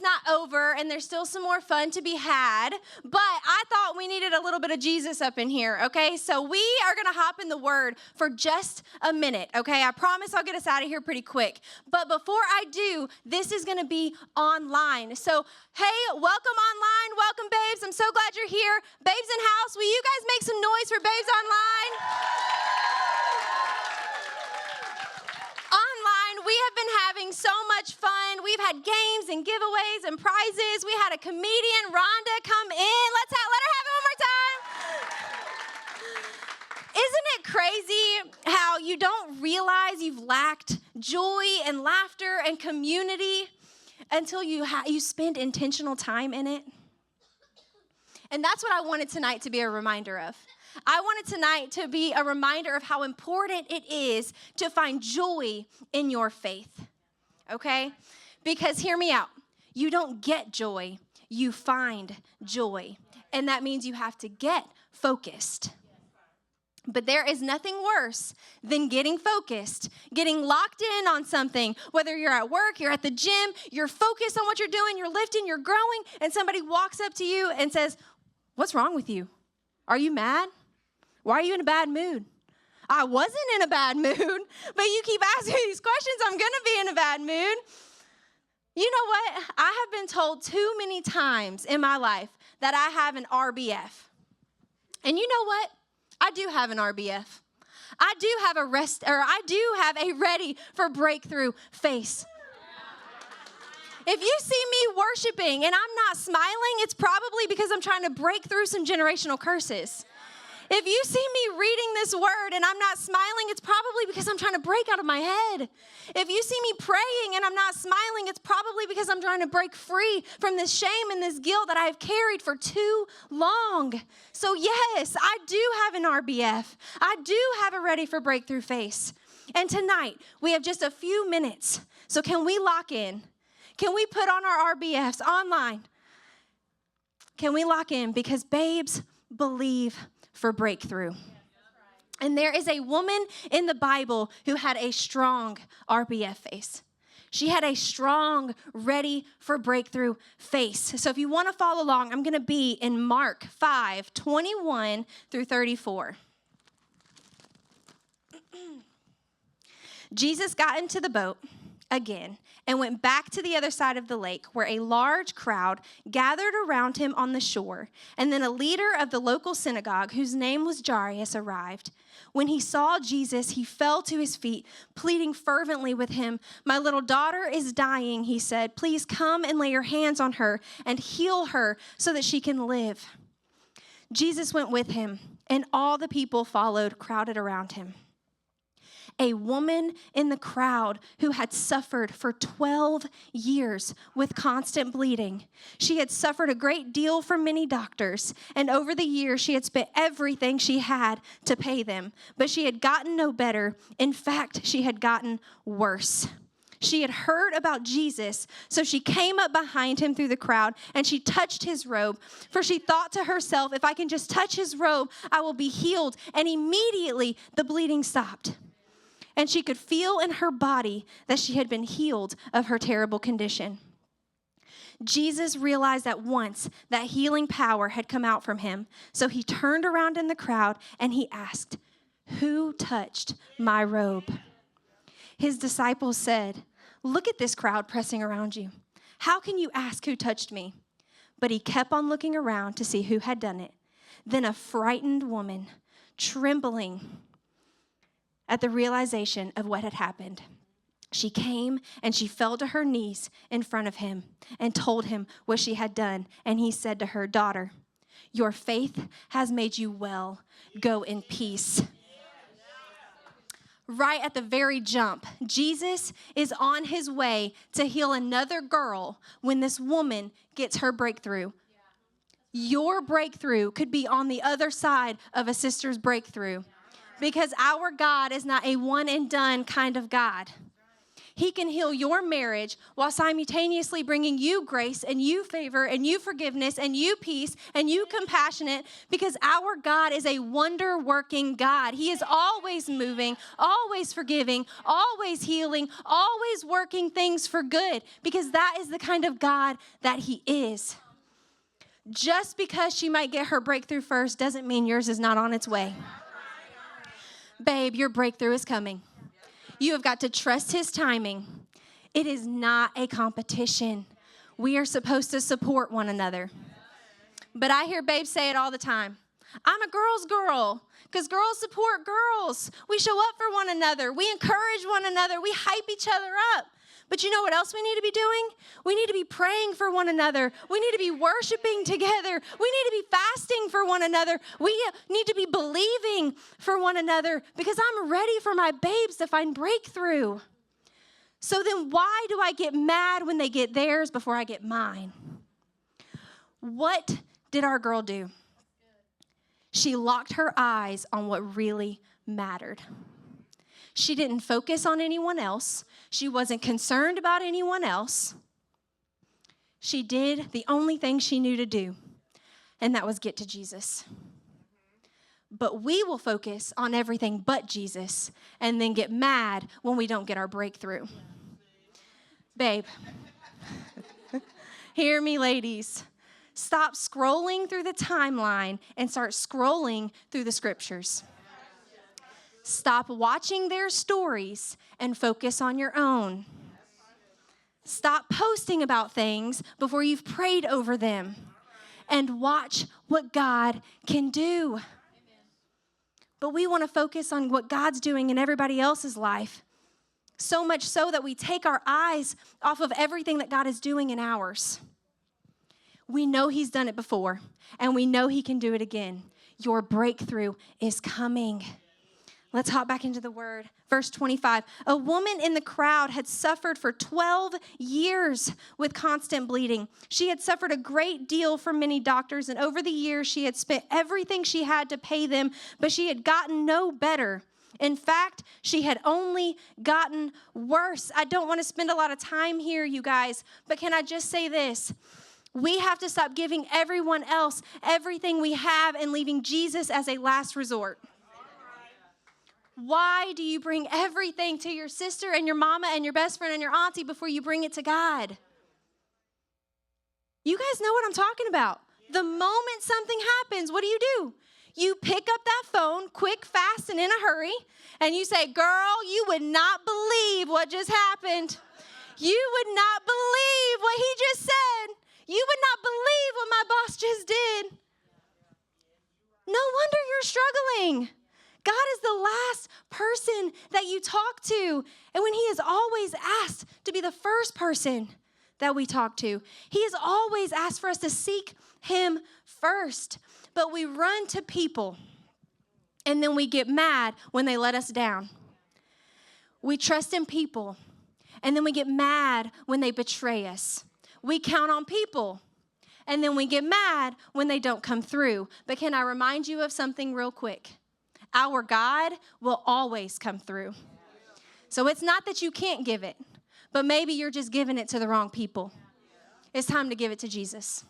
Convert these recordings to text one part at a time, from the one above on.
not over, and there's still some more fun to be had, but I thought we needed a little bit of Jesus up in here, okay? So we are going to hop in the Word for just a minute, okay? I promise I'll get us out of here pretty quick. But before I do, this is going to be online. So, hey, welcome online. Welcome, babes. I'm so glad you're here. Babes in house, will you guys make some noise for babes online? Online, we have been having so much fun. We've had games and giveaways and prizes. We had a comedian, Rhonda, come in. Let her have it one more time. Isn't it crazy how you don't realize you've lacked joy and laughter and community until you spend intentional time in it? And that's what I wanted tonight to be a reminder of. I wanted tonight to be a reminder of how important it is to find joy in your faith, okay? Because hear me out. You don't get joy, you find joy. And that means you have to get focused. But there is nothing worse than getting focused, getting locked in on something, whether you're at work, you're at the gym, you're focused on what you're doing, you're lifting, you're growing, and somebody walks up to you and says, "What's wrong with you? Are you mad? Why are you in a bad mood?" I wasn't in a bad mood, but you keep asking me these questions, I'm going to be in a bad mood. You know what? I have been told too many times in my life that I have an RBF. And you know what? I do have an RBF. I do have a ready for breakthrough face. If you see me worshiping and I'm not smiling, it's probably because I'm trying to break through some generational curses. If you see me reading this word and I'm not smiling, it's probably because I'm trying to break out of my head. If you see me praying and I'm not smiling, it's probably because I'm trying to break free from this shame and this guilt that I have carried for too long. So yes, I do have an RBF. I do have a ready for breakthrough face. And tonight, we have just a few minutes. So can we lock in? Can we put on our RBFs online? Can we lock in? Because babes believe for breakthrough. And there is a woman in the Bible who had a strong RBF face. She had a strong, ready for breakthrough face. So if you want to follow along, I'm going to be in Mark 5:21 through 34. Jesus got into the boat again and went back to the other side of the lake, where a large crowd gathered around him on the shore. And then a leader of the local synagogue, whose name was Jairus, arrived. When he saw Jesus, he fell to his feet, pleading fervently with him. "My little daughter is dying," he said. "Please come and lay your hands on her and heal her so that she can live." Jesus went with him, and all the people followed, crowded around him. A woman in the crowd who had suffered for 12 years with constant bleeding. She had suffered a great deal from many doctors, and over the years she had spent everything she had to pay them. But she had gotten no better. In fact, she had gotten worse. She had heard about Jesus, so she came up behind him through the crowd, and she touched his robe. For she thought to herself, "If I can just touch his robe, I will be healed." And immediately the bleeding stopped. And she could feel in her body that she had been healed of her terrible condition. Jesus realized at once that healing power had come out from him. So he turned around in the crowd and he asked, "Who touched my robe?" His disciples said, "Look at this crowd pressing around you. How can you ask who touched me?" But he kept on looking around to see who had done it. Then a frightened woman, trembling at the realization of what had happened, she came and she fell to her knees in front of him and told him what she had done. And he said to her, "Daughter, your faith has made you well. Go in peace." Right at the very jump, Jesus is on his way to heal another girl when this woman gets her breakthrough. Your breakthrough could be on the other side of a sister's breakthrough, because our God is not a one and done kind of God. He can heal your marriage while simultaneously bringing you grace and you favor and you forgiveness and you peace and you compassionate, because our God is a wonder-working God. He is always moving, always forgiving, always healing, always working things for good, because that is the kind of God that He is. Just because she might get her breakthrough first doesn't mean yours is not on its way. Babe, your breakthrough is coming. You have got to trust His timing. It is not a competition. We are supposed to support one another. But I hear babes say it all the time. I'm a girl's girl, because girls support girls. We show up for one another. We encourage one another. We hype each other up. But you know what else we need to be doing? We need to be praying for one another. We need to be worshiping together. We need to be fasting for one another. We need to be believing for one another, because I'm ready for my babes to find breakthrough. So then why do I get mad when they get theirs before I get mine? What did our girl do? She locked her eyes on what really mattered. She didn't focus on anyone else. She wasn't concerned about anyone else. She did the only thing she knew to do, and that was get to Jesus. But we will focus on everything but Jesus and then get mad when we don't get our breakthrough. Babe, hear me, ladies. Stop scrolling through the timeline and start scrolling through the scriptures. Stop watching their stories and focus on your own. Stop posting about things before you've prayed over them, and watch what God can do. But we want to focus on what God's doing in everybody else's life, so much so that we take our eyes off of everything that God is doing in ours. We know He's done it before, and we know He can do it again. Your breakthrough is coming. Let's hop back into the word. Verse 25, a woman in the crowd had suffered for 12 years with constant bleeding. She had suffered a great deal from many doctors, and over the years she had spent everything she had to pay them, but she had gotten no better. In fact, she had only gotten worse. I don't want to spend a lot of time here, you guys, but can I just say this? We have to stop giving everyone else everything we have and leaving Jesus as a last resort. Why do you bring everything to your sister and your mama and your best friend and your auntie before you bring it to God? You guys know what I'm talking about. The moment something happens, what do? You pick up that phone quick, fast, and in a hurry, and you say, girl, you would not believe what just happened. You would not believe what he just said. You would not believe what my boss just did. No wonder you're struggling. God is the last person that you talk to. And when He has always asked to be the first person that we talk to, He has always asked for us to seek Him first. But we run to people, and then we get mad when they let us down. We trust in people, and then we get mad when they betray us. We count on people, and then we get mad when they don't come through. But can I remind you of something real quick? Our God will always come through. So it's not that you can't give it, but maybe you're just giving it to the wrong people. It's time to give it to Jesus.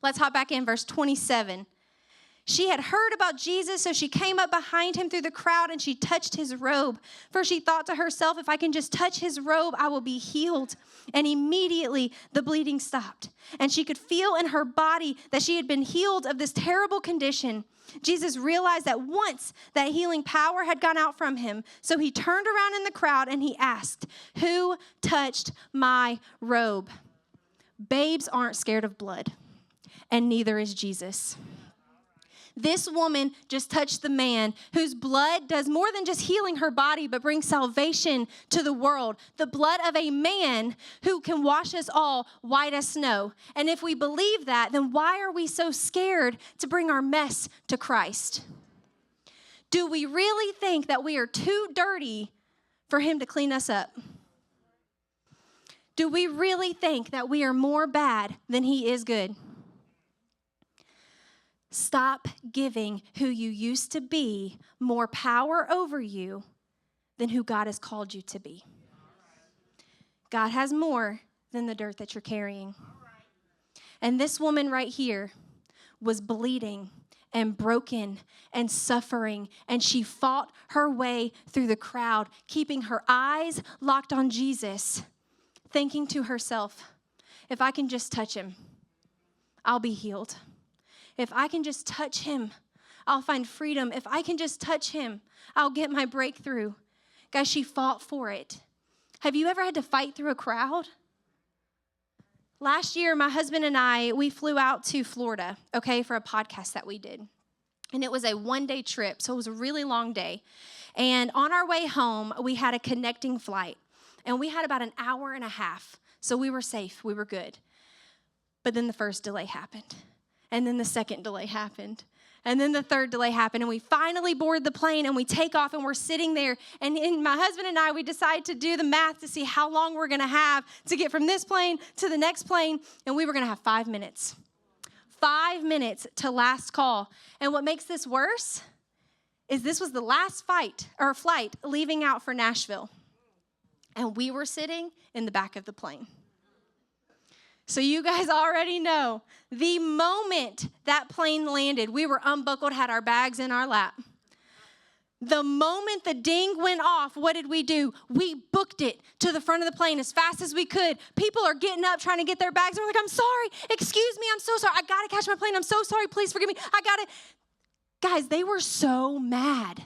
Let's hop back in verse 27. She had heard about Jesus, so she came up behind him through the crowd and she touched his robe. For she thought to herself, if I can just touch his robe, I will be healed. And immediately the bleeding stopped. And she could feel in her body that she had been healed of this terrible condition. Jesus realized at once that healing power had gone out from him. So he turned around in the crowd and he asked, who touched my robe? Babes aren't scared of blood, and neither is Jesus. This woman just touched the man whose blood does more than just healing her body, but brings salvation to the world. The blood of a man who can wash us all white as snow. And if we believe that, then why are we so scared to bring our mess to Christ? Do we really think that we are too dirty for him to clean us up? Do we really think that we are more bad than he is good? Stop giving who you used to be more power over you than who God has called you to be. God has more than the dirt that you're carrying. And this woman right here was bleeding and broken and suffering, and she fought her way through the crowd, keeping her eyes locked on Jesus, thinking to herself, if I can just touch him, I'll be healed. If I can just touch him, I'll find freedom. If I can just touch him, I'll get my breakthrough. Guys, she fought for it. Have you ever had to fight through a crowd? Last year, my husband and I, we flew out to Florida, okay, for a podcast that we did. And it was a one-day trip, so it was a really long day. And on our way home, we had a connecting flight. And we had about an hour and a half, so we were safe, we were good. But then the first delay happened. And then the second delay happened. And then the third delay happened, and we finally board the plane, and we take off, and we're sitting there. And my husband and I, we decide to do the math to see how long we're going to have to get from this plane to the next plane, and we were going to have 5 minutes. 5 minutes to last call. And what makes this worse is this was the last flight leaving out for Nashville, and we were sitting in the back of the plane. So you guys already know, the moment that plane landed, we were unbuckled, had our bags in our lap. The moment the ding went off, what did we do? We booked it to the front of the plane as fast as we could. People are getting up, trying to get their bags. And we're like, I'm sorry. Excuse me. I'm so sorry. I got to catch my plane. I'm so sorry. Please forgive me. I got to. Guys, they were so mad.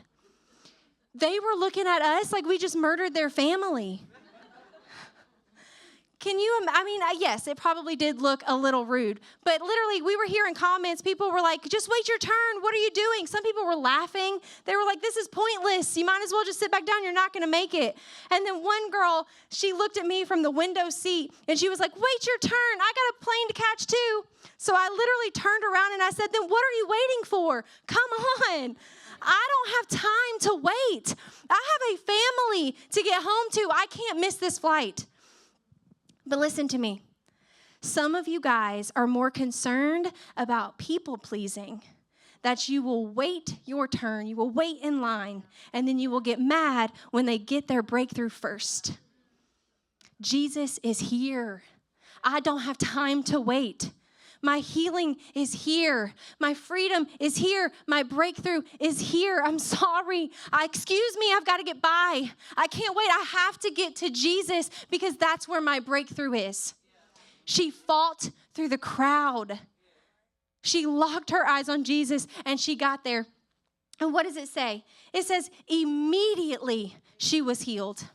They were looking at us like we just murdered their family. Yes, it probably did look a little rude, but literally we were hearing comments. People were like, just wait your turn. What are you doing? Some people were laughing. They were like, this is pointless. You might as well just sit back down. You're not going to make it. And then one girl, she looked at me from the window seat and she was like, wait your turn. I got a plane to catch too. So I literally turned around and I said, then what are you waiting for? Come on. I don't have time to wait. I have a family to get home to. I can't miss this flight. But listen to me. Some of you guys are more concerned about people pleasing, that you will wait your turn, you will wait in line, and then you will get mad when they get their breakthrough first. Jesus is here. I don't have time to wait. My healing is here. My freedom is here. My breakthrough is here. I'm sorry. Excuse me, I've got to get by. I can't wait. I have to get to Jesus because that's where my breakthrough is. She fought through the crowd. She locked her eyes on Jesus and she got there. And what does it say? It says, immediately she was healed.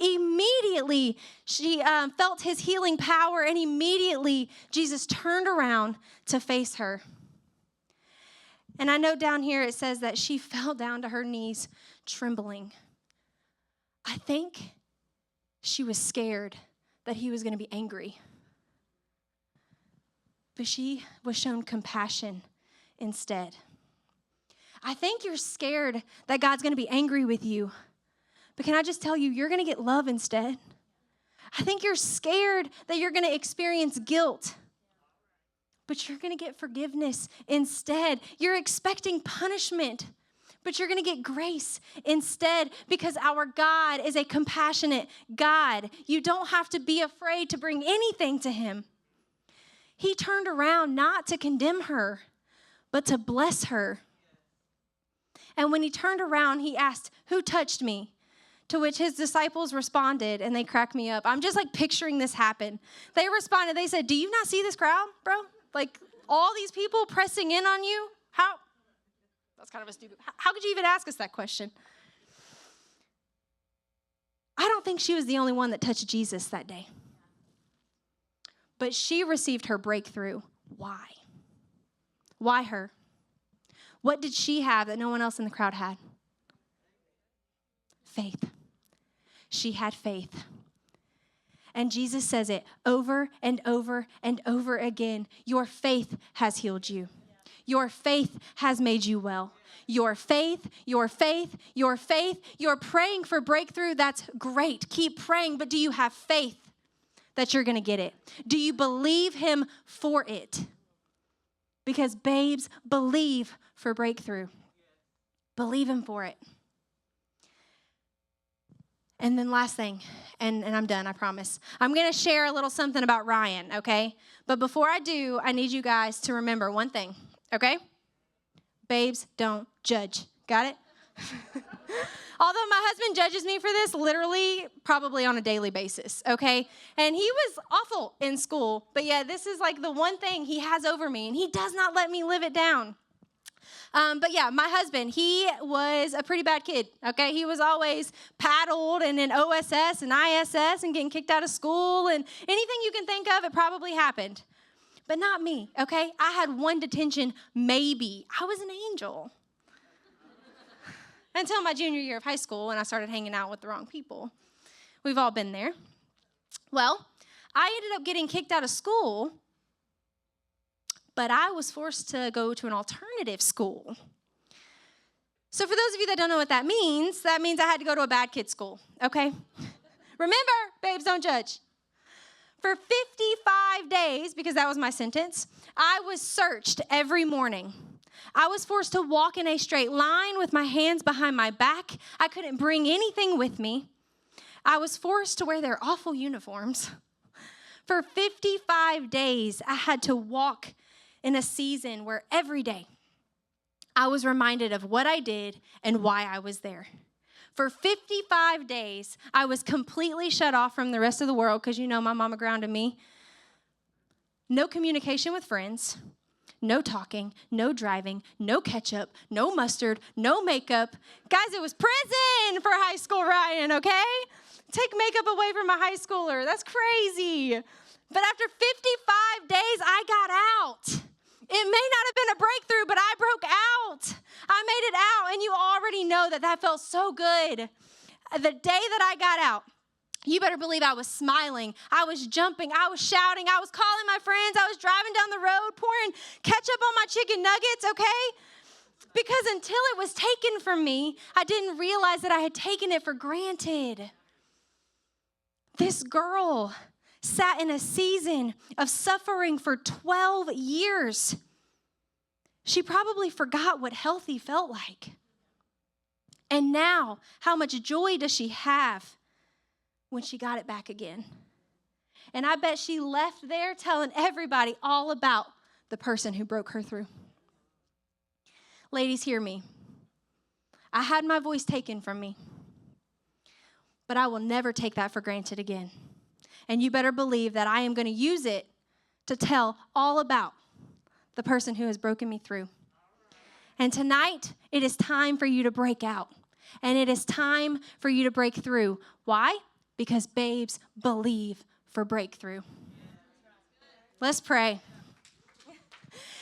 Immediately, she felt his healing power, and immediately Jesus turned around to face her. And I know down here it says that she fell down to her knees trembling. I think she was scared that he was going to be angry. But she was shown compassion instead. I think you're scared that God's going to be angry with you. But can I just tell you, you're going to get love instead. I think you're scared that you're going to experience guilt. But you're going to get forgiveness instead. You're expecting punishment. But you're going to get grace instead because our God is a compassionate God. You don't have to be afraid to bring anything to him. He turned around not to condemn her, but to bless her. And when he turned around, he asked, who touched me? To which his disciples responded, and they cracked me up. I'm just like picturing this happen. They responded, they said, do you not see this crowd, bro? Like all these people pressing in on you? How? That's kind of a stupid, how could you even ask us that question? I don't think she was the only one that touched Jesus that day. But she received her breakthrough. Why? Why her? What did she have that no one else in the crowd had? Faith. She had faith. And Jesus says it over and over and over again. Your faith has healed you. Your faith has made you well. Your faith, your faith, your faith. You're praying for breakthrough. That's great. Keep praying. But do you have faith that you're going to get it? Do you believe him for it? Because babes, believe for breakthrough. Believe him for it. And then last thing, and I'm done, I promise. I'm going to share a little something about Ry'Ann, okay? But before I do, I need you guys to remember one thing, okay? Babes, don't judge. Got it? Although my husband judges me for this literally probably on a daily basis, okay? And he was awful in school, but yeah, this is like the one thing he has over me, and he does not let me live it down. But yeah, my husband, he was a pretty bad kid, okay? He was always paddled and in OSS and ISS and getting kicked out of school, and anything you can think of, it probably happened. But not me, okay? I had one detention, maybe. I was an angel. Until my junior year of high school when I started hanging out with the wrong people. We've all been there. Well, I ended up getting kicked out of school, but I was forced to go to an alternative school. So for those of you that don't know what that means I had to go to a bad kid school, okay? Remember, babes, don't judge. For 55 days, because that was my sentence, I was searched every morning. I was forced to walk in a straight line with my hands behind my back. I couldn't bring anything with me. I was forced to wear their awful uniforms. For 55 days, I had to walk in a season where every day I was reminded of what I did and why I was there. For 55 days, I was completely shut off from the rest of the world because, you know, my mama grounded me. No communication with friends. No talking, no driving, no ketchup, no mustard, no makeup. Guys, it was prison for high school Ry'Ann, okay? Take makeup away from a high schooler. That's crazy. But after 55 days, I got out. It may not have been a breakthrough, but I broke out. I made it out, and you already know that felt so good. The day that I got out, you better believe I was smiling. I was jumping. I was shouting. I was calling my friends. I was driving down the road, pouring ketchup on my chicken nuggets, okay? Because until it was taken from me, I didn't realize that I had taken it for granted. This girl sat in a season of suffering for 12 years. She probably forgot what healthy felt like. And now, how much joy does she have when she got it back again? And I bet she left there telling everybody all about the person who broke her through. Ladies, hear me. I had my voice taken from me, but I will never take that for granted again. And you better believe that I am going to use it to tell all about the person who has broken me through. And tonight, it is time for you to break out. And it is time for you to break through. Why? Because babes believe for breakthrough. Let's pray.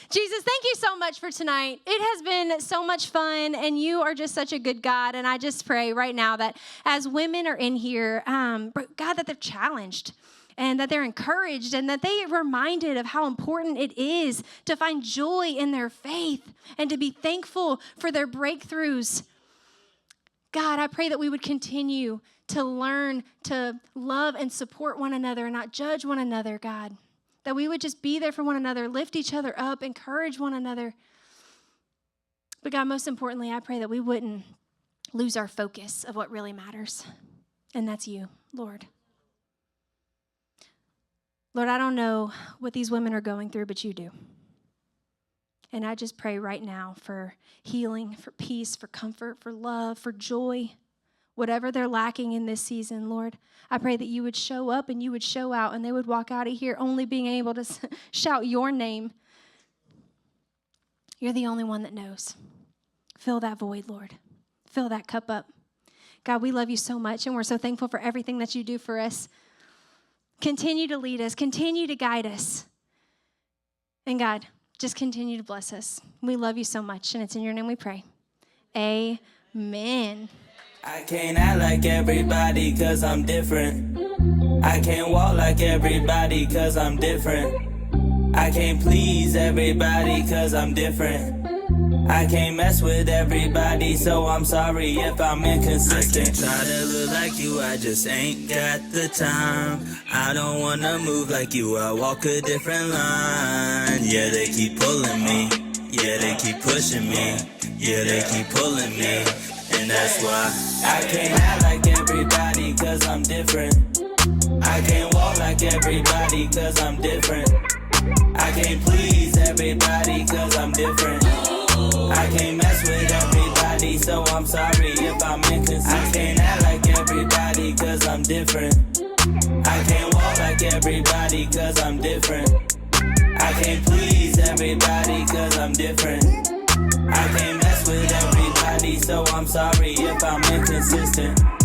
Jesus, thank you so much for tonight. It has been so much fun, and you are just such a good God. And I just pray right now that as women are in here, God, that they're challenged and that they're encouraged and that they are reminded of how important it is to find joy in their faith and to be thankful for their breakthroughs. God, I pray that we would continue to learn to love and support one another and not judge one another, God. That we would just be there for one another, lift each other up, encourage one another. But God, most importantly, I pray that we wouldn't lose our focus of what really matters. And that's you, Lord. Lord, I don't know what these women are going through, but you do. And I just pray right now for healing, for peace, for comfort, for love, for joy. Whatever they're lacking in this season, Lord, I pray that you would show up and you would show out and they would walk out of here only being able to shout your name. You're the only one that knows. Fill that void, Lord. Fill that cup up. God, we love you so much and we're so thankful for everything that you do for us. Continue to lead us. Continue to guide us. And God, just continue to bless us. We love you so much and it's in your name we pray. Amen. I can't act like everybody cause I'm different. I can't walk like everybody cause I'm different. I can't please everybody cause I'm different. I can't mess with everybody, so I'm sorry if I'm inconsistent. I can't try to look like you, I just ain't got the time. I don't wanna move like you, I walk a different line. Yeah, they keep pulling me. Yeah, they keep pushing me. Yeah, they keep pulling me. And and that's why I can't act like everybody, cause I'm different. I can't walk like everybody, cause I'm different. I can't please everybody, cause I'm different. I can't mess with everybody, so I'm sorry if I'm inconsistent. I can't act like everybody, cause I'm different. I can't walk like everybody, cause I'm different. I can't please everybody, cause I'm different. I can't mess with everybody, so I'm sorry if I'm inconsistent.